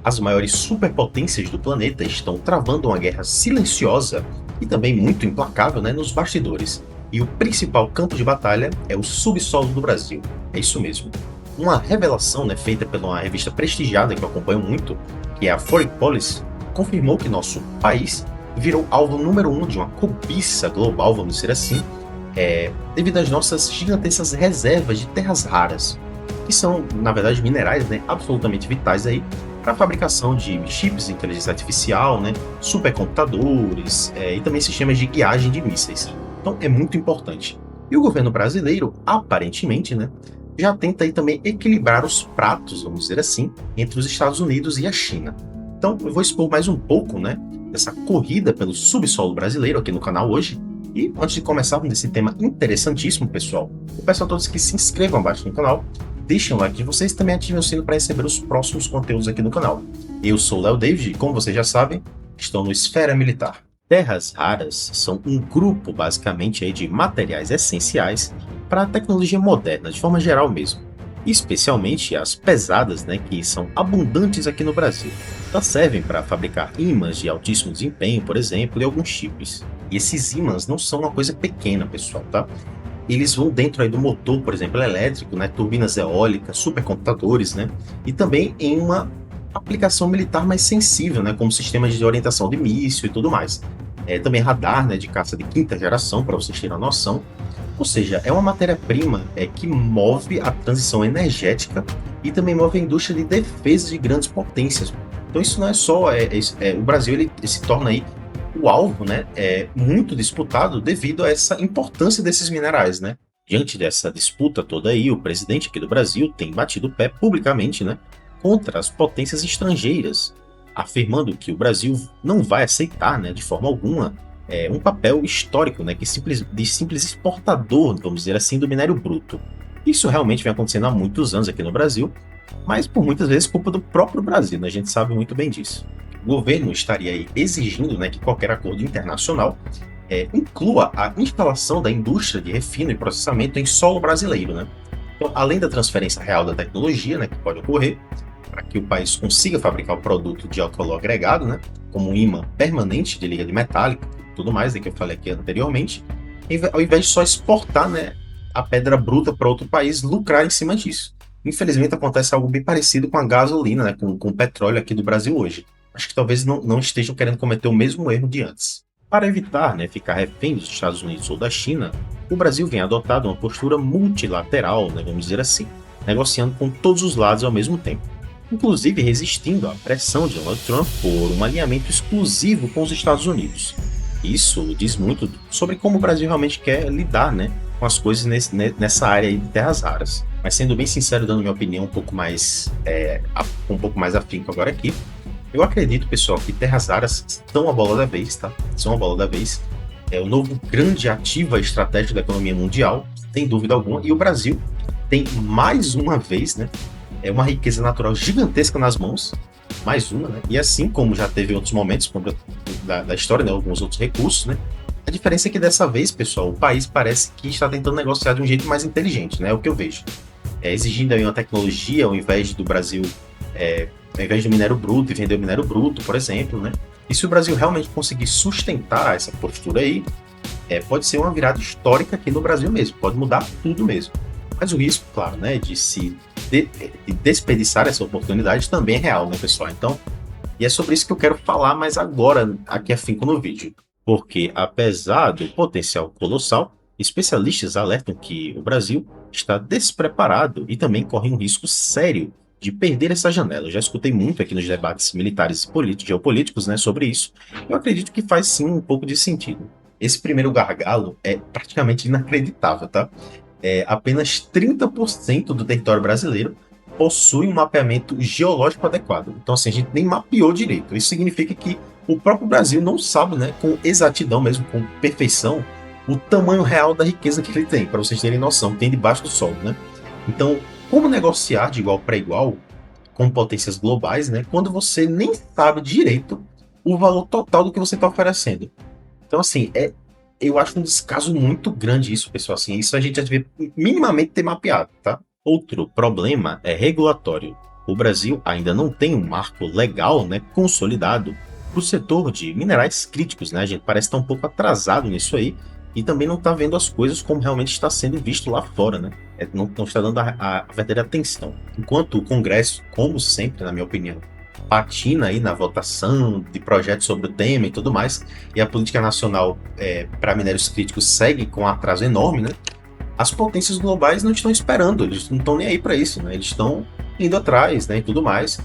As maiores superpotências do planeta estão travando uma guerra silenciosa e também muito implacável, né, nos bastidores. E o principal campo de batalha é o subsolo do Brasil. É isso mesmo. Uma revelação, né, feita por uma revista prestigiada que eu acompanho muito, que é a Foreign Policy, confirmou que nosso país virou alvo número 1 de uma cobiça global, vamos dizer assim, devido às nossas gigantescas reservas de terras raras, que são, na verdade, minerais, né, absolutamente vitais aí para a fabricação de chips de inteligência artificial, né, supercomputadores e também sistemas de guiagem de mísseis. Então é muito importante. E o governo brasileiro, aparentemente, né, já tenta aí também equilibrar os pratos, vamos dizer assim, entre os Estados Unidos e a China. Então eu vou expor mais um pouco, né, dessa corrida pelo subsolo brasileiro aqui no canal hoje. E antes de começarmos nesse tema interessantíssimo, pessoal, eu peço a todos que se inscrevam abaixo no canal, deixem o like de vocês e também ativem o sino para receber os próximos conteúdos aqui no canal. Eu sou o Léo David e, como vocês já sabem, estou no Esfera Militar. Terras raras são um grupo, basicamente, aí, de materiais essenciais para a tecnologia moderna, de forma geral mesmo. Especialmente as pesadas, né, que são abundantes aqui no Brasil. Elas servem para fabricar ímãs de altíssimo desempenho, por exemplo, e alguns chips. E esses ímãs não são uma coisa pequena, pessoal, tá? Eles vão dentro aí do motor, por exemplo, elétrico, né, turbinas eólicas, supercomputadores, né, e também em uma aplicação militar mais sensível, né, como sistemas de orientação de míssil e tudo mais. Também radar, né, de caça de quinta geração, para vocês terem uma noção. Ou seja, é uma matéria-prima que move a transição energética e também move a indústria de defesa de grandes potências. Então isso não é só... o Brasil ele se torna aí o alvo, né, é muito disputado devido a essa importância desses minerais, né? Diante dessa disputa toda aí, o presidente aqui do Brasil tem batido o pé publicamente, né, contra as potências estrangeiras, afirmando que o Brasil não vai aceitar, né, de forma alguma, um papel histórico, né, de simples exportador, vamos dizer assim, do minério bruto. Isso realmente vem acontecendo há muitos anos aqui no Brasil, mas por muitas vezes culpa do próprio Brasil, né? A gente sabe muito bem disso. O governo estaria aí exigindo, né, que qualquer acordo internacional inclua a instalação da indústria de refino e processamento em solo brasileiro, né? Então, além da transferência real da tecnologia, né, que pode ocorrer, para que o país consiga fabricar o produto de alto valor agregado, né, como um ímã permanente de liga de metálica, tudo mais, que eu falei aqui anteriormente, ao invés de só exportar, né, a pedra bruta para outro país, lucrar em cima disso. Infelizmente acontece algo bem parecido com a gasolina, né, com o petróleo aqui do Brasil hoje. Acho que talvez não estejam querendo cometer o mesmo erro de antes. Para evitar, né, ficar refém dos Estados Unidos ou da China, o Brasil vem adotando uma postura multilateral, né, vamos dizer assim, negociando com todos os lados ao mesmo tempo, inclusive resistindo à pressão de Donald Trump por um alinhamento exclusivo com os Estados Unidos. Isso diz muito sobre como o Brasil realmente quer lidar, né, com as coisas nessa área aí de terras raras. Mas sendo bem sincero, dando minha opinião um pouco mais afinco agora aqui, eu acredito, pessoal, que terras raras são a bola da vez, tá? São a bola da vez. É o novo grande ativo estratégico da economia mundial, sem dúvida alguma. E o Brasil tem mais uma vez, né, uma riqueza natural gigantesca nas mãos, mais uma, né? E assim como já teve em outros momentos da história, né, alguns outros recursos, né? A diferença é que dessa vez, pessoal, o país parece que está tentando negociar de um jeito mais inteligente, né? É o que eu vejo. Exigindo aí uma tecnologia ao invés do Brasil, ao invés do minério bruto e vender o minério bruto, por exemplo, né? E se o Brasil realmente conseguir sustentar essa postura aí, pode ser uma virada histórica aqui no Brasil mesmo, pode mudar tudo mesmo. Mas o risco, claro, né, de desperdiçar essa oportunidade também é real, né, pessoal? Então, e é sobre isso que eu quero falar mais agora, aqui afinco no vídeo. Porque, apesar do potencial colossal, especialistas alertam que o Brasil está despreparado e também corre um risco sério de perder essa janela. Eu já escutei muito aqui nos debates militares e geopolíticos, né, sobre isso. Eu acredito que faz sim um pouco de sentido. Esse primeiro gargalo é praticamente inacreditável, tá? Apenas 30% do território brasileiro possui um mapeamento geológico adequado. Então, assim, a gente nem mapeou direito. Isso significa que o próprio Brasil não sabe, né, com exatidão mesmo, com perfeição, o tamanho real da riqueza que ele tem, para vocês terem noção, que tem debaixo do solo, né? Então, como negociar de igual para igual com potências globais, né, quando você nem sabe direito o valor total do que você está oferecendo? Então, assim, eu acho um descaso muito grande isso, pessoal. Assim, isso a gente já devia minimamente ter mapeado, tá? Outro problema é regulatório. O Brasil ainda não tem um marco legal, né, consolidado para o setor de minerais críticos, né? A gente parece estar um pouco atrasado nisso aí e também não está vendo as coisas como realmente está sendo visto lá fora, né? Não está dando a verdadeira atenção. Enquanto o Congresso, como sempre, na minha opinião, patina aí na votação de projetos sobre o tema e tudo mais, e a política nacional para minérios críticos segue com um atraso enorme, né? As potências globais não estão esperando, eles não estão nem aí para isso, né? Eles estão indo atrás, né, e tudo mais,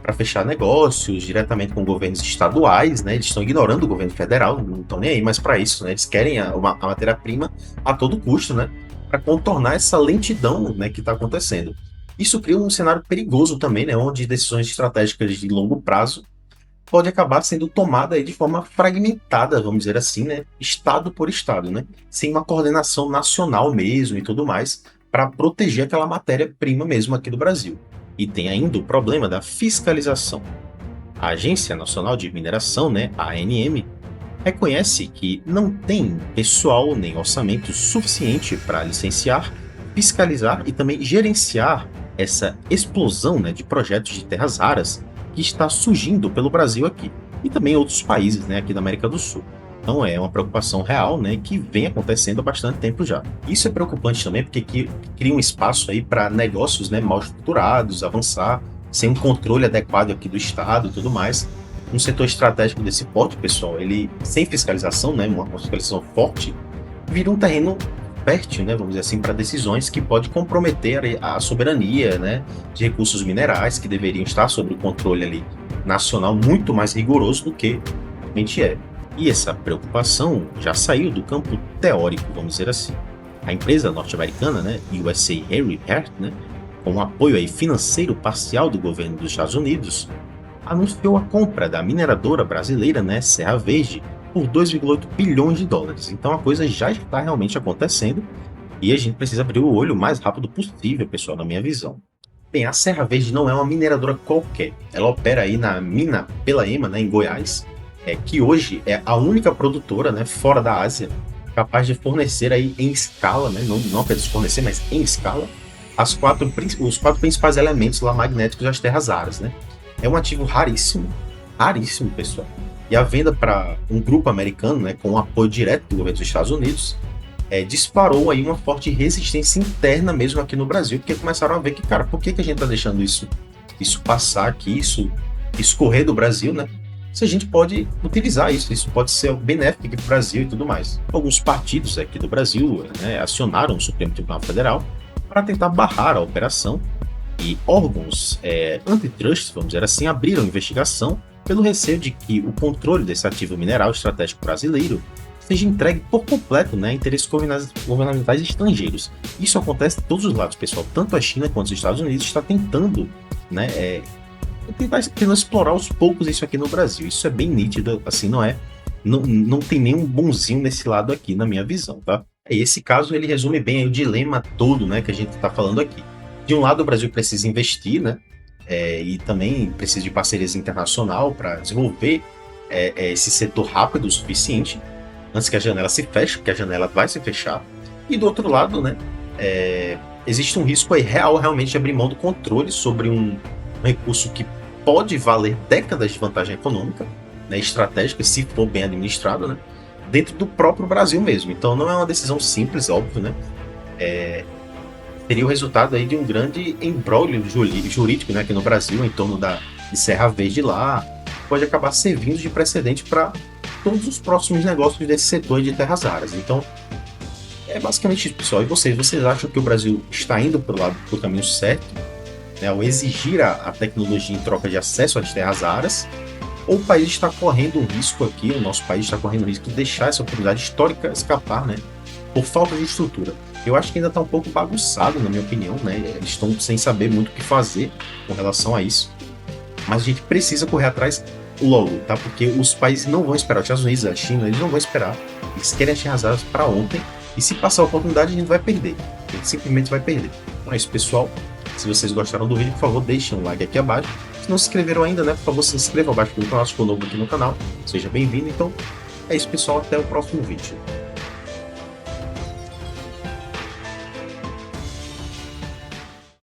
para fechar negócios diretamente com governos estaduais, né? Eles estão ignorando o governo federal, não estão nem aí mais para isso, né? Eles querem a matéria-prima a todo custo, né? Para contornar essa lentidão, né, que está acontecendo. Isso cria um cenário perigoso também, né? Onde decisões estratégicas de longo prazo pode acabar sendo tomada aí de forma fragmentada, vamos dizer assim, né? Estado por estado, né? Sem uma coordenação nacional mesmo e tudo mais, para proteger aquela matéria-prima mesmo aqui do Brasil. E tem ainda o problema da fiscalização. A Agência Nacional de Mineração, né, a ANM, reconhece que não tem pessoal nem orçamento suficiente para licenciar, fiscalizar e também gerenciar essa explosão, né, de projetos de terras raras que está surgindo pelo Brasil aqui e também outros países, né, aqui da América do Sul. Então é uma preocupação real, né, que vem acontecendo há bastante tempo já. Isso é preocupante também porque cria um espaço aí para negócios, né, mal estruturados avançar sem um controle adequado aqui do Estado e tudo mais. Um setor estratégico desse porte, pessoal, ele sem fiscalização, né, uma fiscalização forte, vira um terreno fértil, né, vamos dizer assim, para decisões que pode comprometer a soberania, né, de recursos minerais que deveriam estar sob o controle ali nacional muito mais rigoroso do que realmente é. E essa preocupação já saiu do campo teórico, vamos dizer assim. A empresa norte-americana, né, USA Rare Earth, né, com o apoio aí financeiro parcial do governo dos Estados Unidos, anunciou a compra da mineradora brasileira, né, Serra Verde, por 2,8 bilhões de dólares. Então a coisa já está realmente acontecendo e a gente precisa abrir o olho o mais rápido possível, pessoal, na minha visão. Bem, a Serra Verde não é uma mineradora qualquer. Ela opera aí na mina Pelaema, né, em Goiás, que hoje é a única produtora, né, fora da Ásia, capaz de fornecer aí em escala, né, não apenas fornecer, mas em escala, os quatro principais elementos lá magnéticos das terras raras, né? É um ativo raríssimo, raríssimo, pessoal. E a venda para um grupo americano, né, com o apoio direto do governo dos Estados Unidos, disparou aí uma forte resistência interna mesmo aqui no Brasil, porque começaram a ver que, cara, por que a gente está deixando isso passar aqui, isso escorrer do Brasil, né? Se a gente pode utilizar isso pode ser benéfico aqui para o Brasil e tudo mais. Alguns partidos aqui do Brasil, né, acionaram o Supremo Tribunal Federal para tentar barrar a operação e órgãos antitrust, vamos dizer assim, abriram investigação pelo receio de que o controle desse ativo mineral estratégico brasileiro seja entregue por completo, né, a interesses governamentais estrangeiros. Isso acontece de todos os lados, pessoal. Tanto a China quanto os Estados Unidos está tentando, né, tentando explorar aos poucos isso aqui no Brasil. Isso é bem nítido, assim, não tem nenhum bonzinho nesse lado aqui, na minha visão, tá? Esse caso, ele resume bem aí o dilema todo, né, que a gente está falando aqui. De um lado, o Brasil precisa investir, né, e também precisa de parcerias internacional para desenvolver esse setor rápido o suficiente, antes que a janela se feche, porque a janela vai se fechar. E do outro lado, né, existe um risco aí real realmente de abrir mão do controle sobre um recurso que pode valer décadas de vantagem econômica, né, estratégica, se for bem administrado, né, dentro do próprio Brasil mesmo. Então não é uma decisão simples, óbvio, né? Seria o resultado aí de um grande imbróglio jurídico, né, aqui no Brasil, em torno de Serra Verde lá, pode acabar servindo de precedente para todos os próximos negócios desse setor de terras raras. Então, é basicamente isso, pessoal. E vocês acham que o Brasil está indo pro caminho certo, né, ao exigir a tecnologia em troca de acesso às terras raras, ou o país está correndo um risco aqui, o nosso país está correndo o risco de deixar essa oportunidade histórica escapar, né, por falta de estrutura? Eu acho que ainda está um pouco bagunçado, na minha opinião, né? Eles estão sem saber muito o que fazer com relação a isso. Mas a gente precisa correr atrás logo, tá? Porque os países não vão esperar. Os Estados Unidos, a China, eles não vão esperar. Eles querem as terras raras para ontem. E se passar a oportunidade, a gente vai perder. A gente simplesmente vai perder. Então é isso, pessoal. Se vocês gostaram do vídeo, por favor, deixem um like aqui abaixo. Se não se inscreveram ainda, né? Por favor, se inscreva abaixo do canal, se for novo aqui no canal. Seja bem-vindo. Então, é isso, pessoal. Até o próximo vídeo.